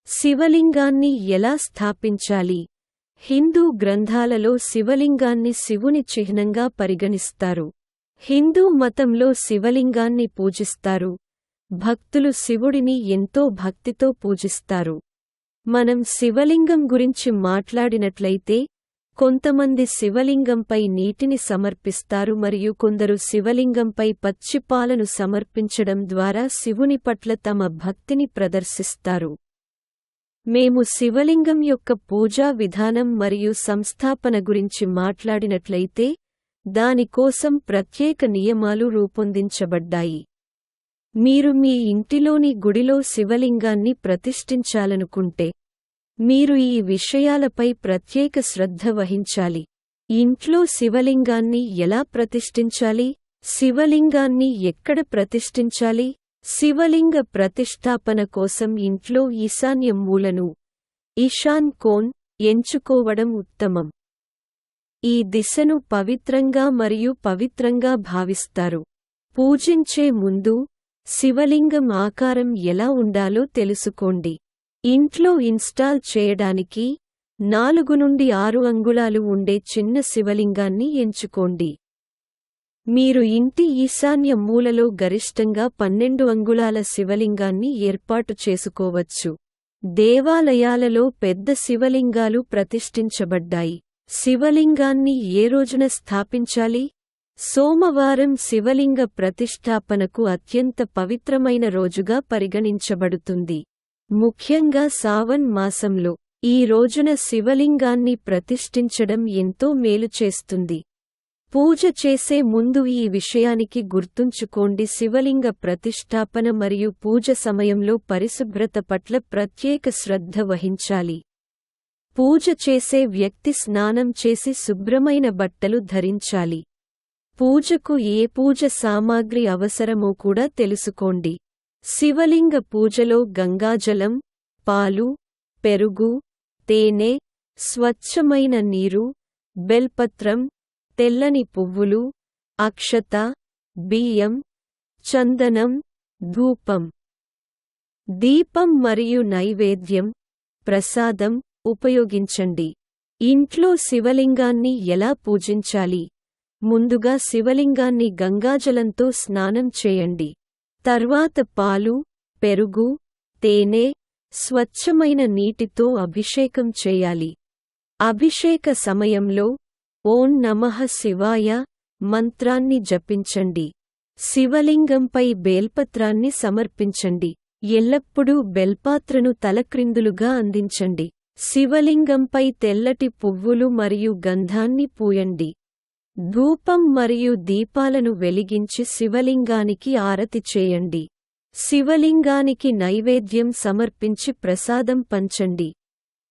శివలింగాన్ని ఎలా స్థాపించాలి? హిందూ గ్రంథాలలో శివలింగాన్ని శివుని చిహ్నంగా పరిగణిస్తారు. హిందూ మతంలో శివలింగాన్ని పూజిస్తారు. భక్తులు శివుడిని ఎంతో భక్తితో పూజిస్తారు. మనం శివలింగం గురించి మాట్లాడినట్లయితే, కొంతమంది శివలింగంపై నీటిని సమర్పిస్తారు మరియు కొందరు శివలింగంపై పచ్చిపాలను సమర్పించడం ద్వారా శివుని పట్ల తమ భక్తిని ప్రదర్శిస్తారు. మేము శివలింగం యొక్క పూజా విధానం మరియు సంస్థాపన గురించి మాట్లాడినట్లయితే, దాని కోసం ప్రత్యేక నియమాలు రూపొందించబడ్డాయి. మీరు మీ ఇంటిలోని గుడిలో శివలింగాన్ని ప్రతిష్ఠించాలనుకుంటే, మీరు ఈ విషయాలపై ప్రత్యేక శ్రద్ధ వహించాలి. ఇంట్లో శివలింగాన్ని ఎలా ప్రతిష్ఠించాలి? శివలింగాన్ని ఎక్కడ ప్రతిష్ఠించాలి? శివలింగ ప్రతిష్ఠాపన కోసం ఇంట్లో ఈశాన్య మూలను ఈశాన్ కోన్ ఎంచుకోవడం ఉత్తమం. ఈ దిశను పవిత్రంగా మరియు పవిత్రంగా భావిస్తారు. పూజించే ముందు శివలింగం ఆకారం ఎలా ఉండాలో తెలుసుకోండి. ఇంట్లో ఇన్స్టాల్ చేయడానికి 4 నుండి 6 అంగుళాలు ఉండే చిన్న శివలింగాన్ని ఎంచుకోండి. మీరు ఇంటి ఈశాన్య మూలలో గరిష్టంగా 12 అంగుళాల శివలింగాన్ని ఏర్పాటు చేసుకోవచ్చు. దేవాలయాలలో పెద్ద శివలింగాలు ప్రతిష్ఠించబడ్డాయి. శివలింగాన్ని ఏ రోజున స్థాపించాలి? సోమవారం శివలింగ ప్రతిష్ఠాపనకు అత్యంత పవిత్రమైన రోజుగా పరిగణించబడుతుంది. ముఖ్యంగా సావన్ మాసంలో ఈ రోజున శివలింగాన్ని ప్రతిష్ఠించడం ఎంతో మేలు చేస్తుంది. పూజ చేసే ముందు ఈ విషయానికి గుర్తుంచుకోండి: శివలింగ ప్రతిష్ఠాపన మరియు పూజ సమయంలో పరిశుభ్రత పట్ల ప్రత్యేక శ్రద్ధ వహించాలి. పూజ చేసే వ్యక్తి స్నానం చేసి శుభ్రమైన బట్టలు ధరించాలి. పూజకు ఏ పూజ సామాగ్రి అవసరమో కూడా తెలుసుకోండి. శివలింగ పూజలో గంగాజలం, పాలు, పెరుగు, తేనె, స్వచ్ఛమైన నీరు, బెల్పత్రం, తెల్లని పువ్వులు, అక్షత, బియ్యం, చందనం, ధూపం, దీపం మరియు నైవేద్యం, ప్రసాదం ఉపయోగించండి. ఇంట్లో శివలింగాన్ని ఎలా పూజించాలి? ముందుగా శివలింగాన్ని గంగాజలంతో స్నానం చేయండి. తర్వాత పాలు, పెరుగు, తేనె, స్వచ్ఛమైన నీటితో అభిషేకం చేయాలి. అభిషేక సమయంలో ఓం నమః శివాయ మంత్రాన్ని జపించండి. శివలింగంపై బేల్పత్రాన్ని సమర్పించండి. ఎల్లప్పుడూ బెల్పాత్రను తలక్రిందులుగా అందించండి. శివలింగంపై తెల్లటి పువ్వులు మరియు గంధాన్ని పూయండి. ధూపం మరియు దీపాలను వెలిగించి శివలింగానికి ఆరతి చేయండి. శివలింగానికి నైవేద్యం సమర్పించి ప్రసాదం పంచండి.